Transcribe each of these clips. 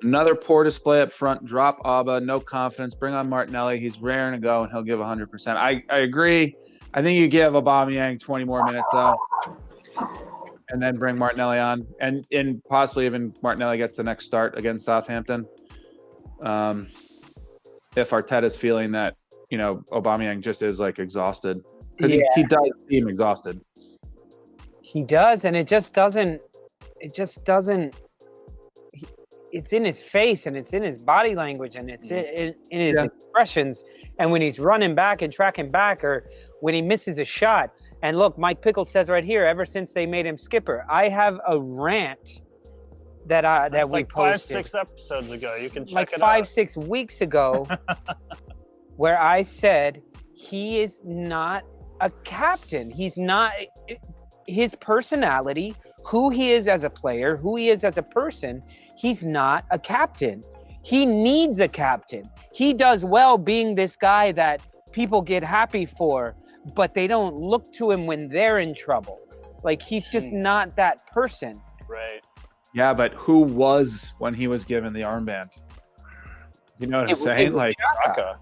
Another poor display up front. Drop Auba. No confidence. Bring on Martinelli. He's raring to go, and he'll give 100%. I agree. I think you give Aubameyang 20 more minutes, though, and then bring Martinelli on. And possibly even Martinelli gets the next start against Southampton. If Arteta's feeling that, Aubameyang just is, exhausted. Because he does seem exhausted. He does, and it just doesn't it's in his face, and it's in his body language, and it's in his expressions. And when he's running back and tracking back, or when he misses a shot. And look, Mike Pickles says right here, ever since they made him skipper, I have a rant that we posted 5-6 episodes ago. You can check like it out. 5-6 weeks ago, where I said he is not a captain. He's not. His personality, who he is as a player, who he is as a person, he's not a captain. He needs a captain. He does well being this guy that people get happy for, but they don't look to him when they're in trouble. He's just not that person. Right. Yeah, but who was when he was given the armband? You know what I'm saying?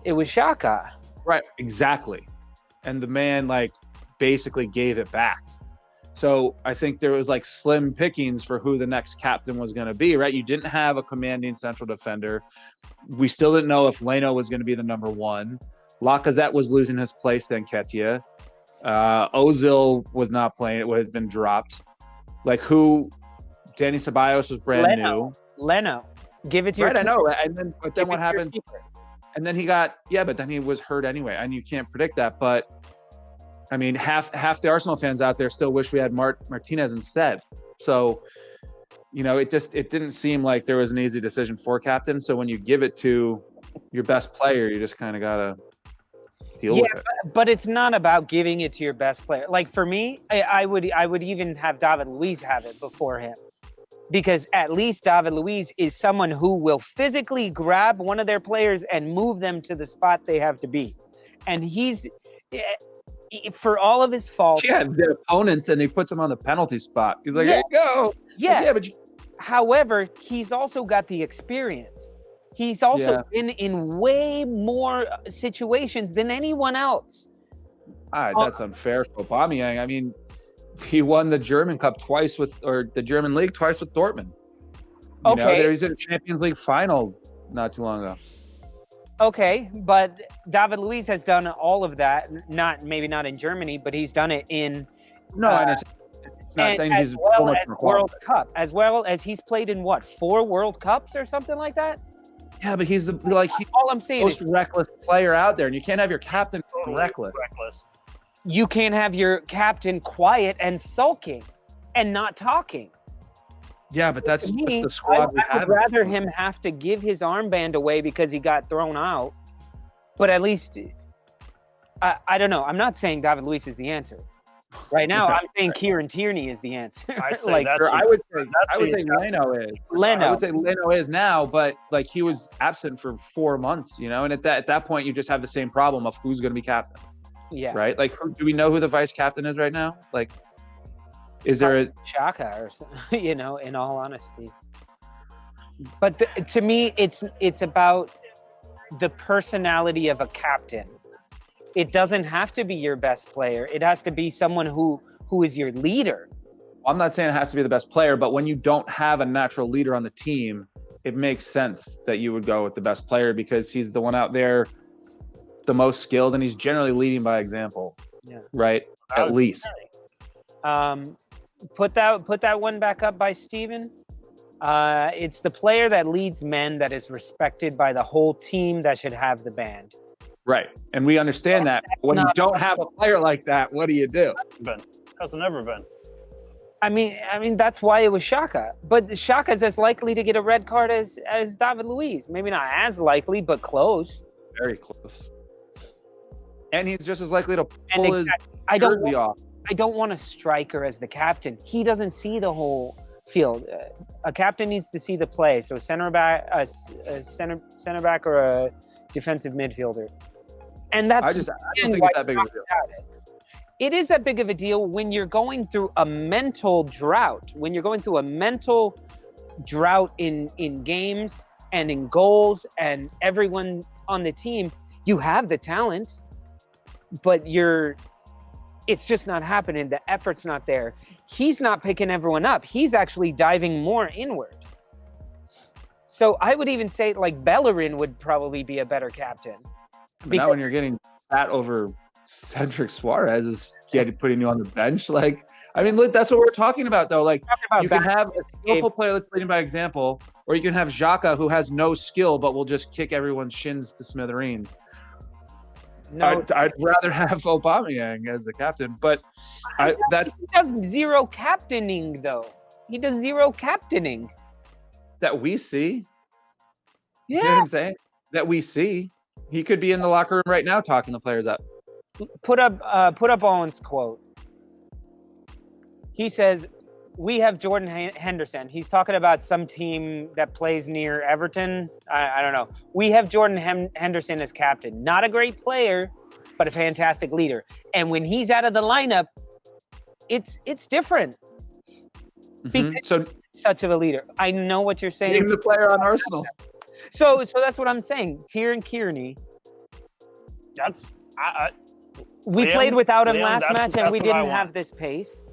It was Xhaka. Right, exactly. And the man basically gave it back. So I think there was slim pickings for who the next captain was going to be, right? You didn't have a commanding central defender. We still didn't know if Leno was going to be the number one. Lacazette was losing his place then Nketiah. Ozil was not playing. It had been dropped. Danny Ceballos was brand new. Leno. Give it to your keeper. I know. But then what happened? And then but then he was hurt anyway. And you can't predict that. But I mean, half the Arsenal fans out there still wish we had Martinez instead. So, it didn't seem like there was an easy decision for captain. So when you give it to your best player, you just kind of got to deal with it. But it's not about giving it to your best player. For me, I would even have David Luiz have it before him. Because at least David Luiz is someone who will physically grab one of their players and move them to the spot they have to be. And he's... for all of his faults. Yeah, the opponents, and he puts them on the penalty spot. He's like, here you go. Yeah. However, he's also got the experience. He's also been in way more situations than anyone else. That's unfair for Aubameyang. I mean, he won the German Cup the German League twice with Dortmund. He's in a Champions League final not too long ago. Okay, but David Luiz has done all of that. Maybe not in Germany, but he's done it in. It's not saying he's so much more World Cup, as well as he's played in 4 World Cups or something like that. Yeah, but he's all I'm saying most reckless player out there, and you can't have your captain reckless. You can't have your captain quiet and sulking, and not talking. Yeah, but that's just the squad we have. I would rather him have to give his armband away because he got thrown out. But at least, I don't know. I'm not saying David Luiz is the answer. Right now, I'm saying Kieran Tierney is the answer. I would say Leno is. I would say Leno is now, but he was absent for 4 months, and at that point, you just have the same problem of who's going to be captain. Yeah. Right? Do we know who the vice captain is right now? Is there a Xhaka or something, in all honesty? But to me, it's about the personality of a captain. It doesn't have to be your best player. It has to be someone who is your leader. I'm not saying it has to be the best player, but when you don't have a natural leader on the team, it makes sense that you would go with the best player because he's the one out there, the most skilled, and he's generally leading by example. Yeah. Right? At least. Put that one back up by Steven. It's the player that leads men that is respected by the whole team that should have the band. Right. And we understand that. When you don't have a player like that, what do you do? Hasn't ever been. I mean that's why it was Xhaka. But Xhaka is as likely to get a red card as David Luiz. Maybe not as likely, but close. Very close. And he's just as likely to pull his jersey off. I don't want a striker as the captain. He doesn't see the whole field. A captain needs to see the play. So a center back or a defensive midfielder. And that's I don't think it's that big of a deal. It is that big of a deal when you're going through a mental drought. When you're going through a mental drought in games and in goals and everyone on the team, you have the talent, but it's just not happening. The effort's not there. He's not picking everyone up. He's actually diving more inward. So I would even say like Bellerin would probably be a better captain. But not when you're getting sat over Cedric Suarez is putting you on the bench. Like, I mean, look, that's what we're talking about, though. Like, you can have a skillful player that's leading by example, or you can have Xhaka, who has no skill but will just kick everyone's shins to smithereens. No, I'd rather have Aubameyang as the captain, but he does zero captaining, though. He does zero captaining that we see. Yeah, you know what I'm saying? That we see. He could be in the locker room right now talking the players up. Put up Owen's quote. He says, "We have Jordan Henderson." He's talking about some team that plays near Everton. I don't know. We have Jordan Henderson as captain. Not a great player, but a fantastic leader. And when he's out of the lineup, it's different. Because so such of a leader. I know what you're saying. Name the player on Arsenal. So that's what I'm saying. Kieran Kearney. We played without him last match, and we didn't have this pace.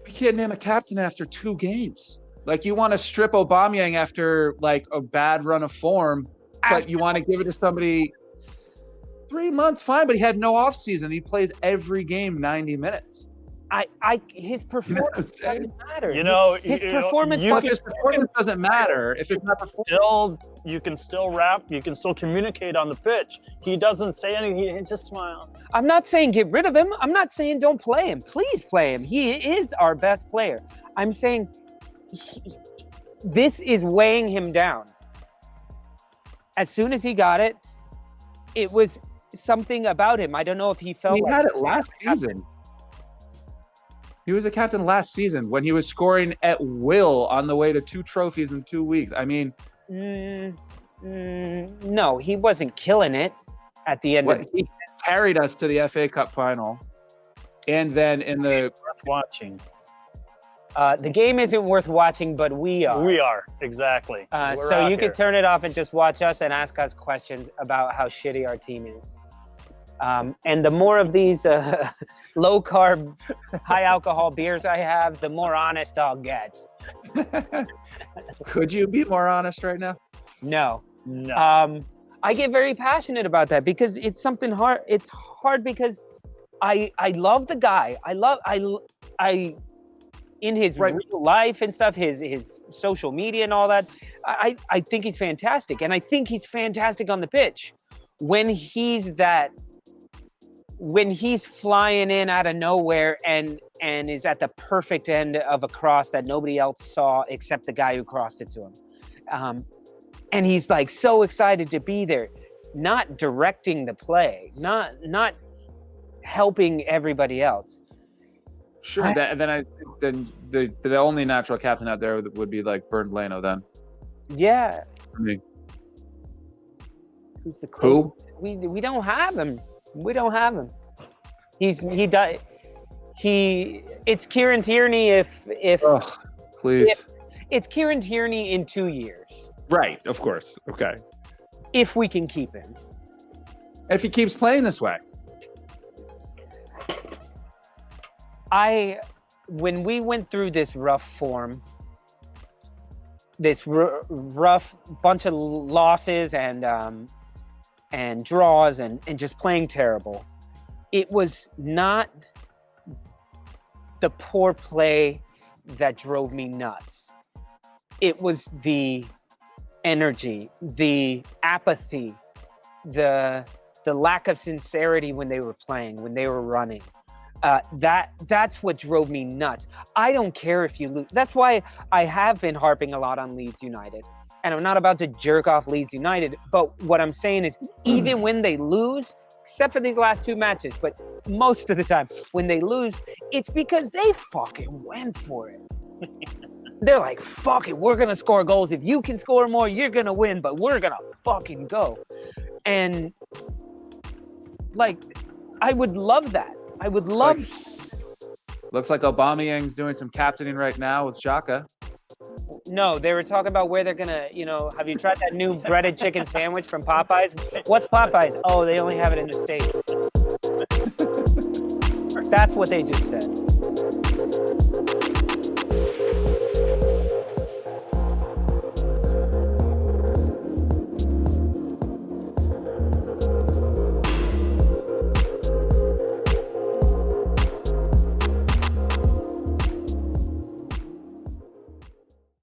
We can't name a captain after 2 games. Like, you want to strip Aubameyang after like a bad run of form, but you want to give it to somebody 3 months, fine. But he had no off season. He plays every game 90 minutes. His performance doesn't matter. His performance doesn't matter if it's not performance. You can still rap. You can still communicate on the pitch. He doesn't say anything. He just smiles. I'm not saying get rid of him. I'm not saying don't play him. Please play him. He is our best player. I'm saying this is weighing him down. As soon as he got it, it was something about him. I don't know if he felt he had it last season. He was a captain last season when he was scoring at will on the way to 2 trophies in 2 weeks. I mean, no, he wasn't killing it at the end. He carried us to the FA Cup final, and then in the worth watching. The game isn't worth watching, but we are. We are, exactly. So you can turn it off and just watch us and ask us questions about how shitty our team is. And the more of these low-carb, high-alcohol beers I have, the more honest I'll get. Could you be more honest right now? No. I get very passionate about that because it's something hard. It's hard because I love the guy. I in his real life and stuff, his social media and all that, I think he's fantastic. And I think he's fantastic on the pitch. When he's flying in out of nowhere and is at the perfect end of a cross that nobody else saw except the guy who crossed it to him. And he's like so excited to be there, not directing the play, not helping everybody else. Sure. Then the only natural captain out there would be like Bernd Leno then. Yeah. For me. Who's the Who? We don't have him. We don't have him. He died. It's Kieran Tierney if please. It's Kieran Tierney in 2 years. Right, of course. Okay. If we can keep him. If he keeps playing this way. When we went through this rough form, this rough bunch of losses and draws and just playing terrible, it was not the poor play that drove me nuts. It was the energy, the apathy, the lack of sincerity when they were playing, when they were running. That's what drove me nuts. I don't care if you lose. That's why I have been harping a lot on Leeds United. And I'm not about to jerk off Leeds United, but what I'm saying is even when they lose, except for these last 2 matches, but most of the time when they lose, it's because they fucking went for it. They're like, fuck it, we're going to score goals. If you can score more, you're going to win, but we're going to fucking go. And like, I would love that. I would love. Looks like Aubameyang's doing some captaining right now with Xhaka. No, they were talking about where they're gonna, have you tried that new breaded chicken sandwich from Popeyes? What's Popeyes? Oh, they only have it in the States. That's what they just said.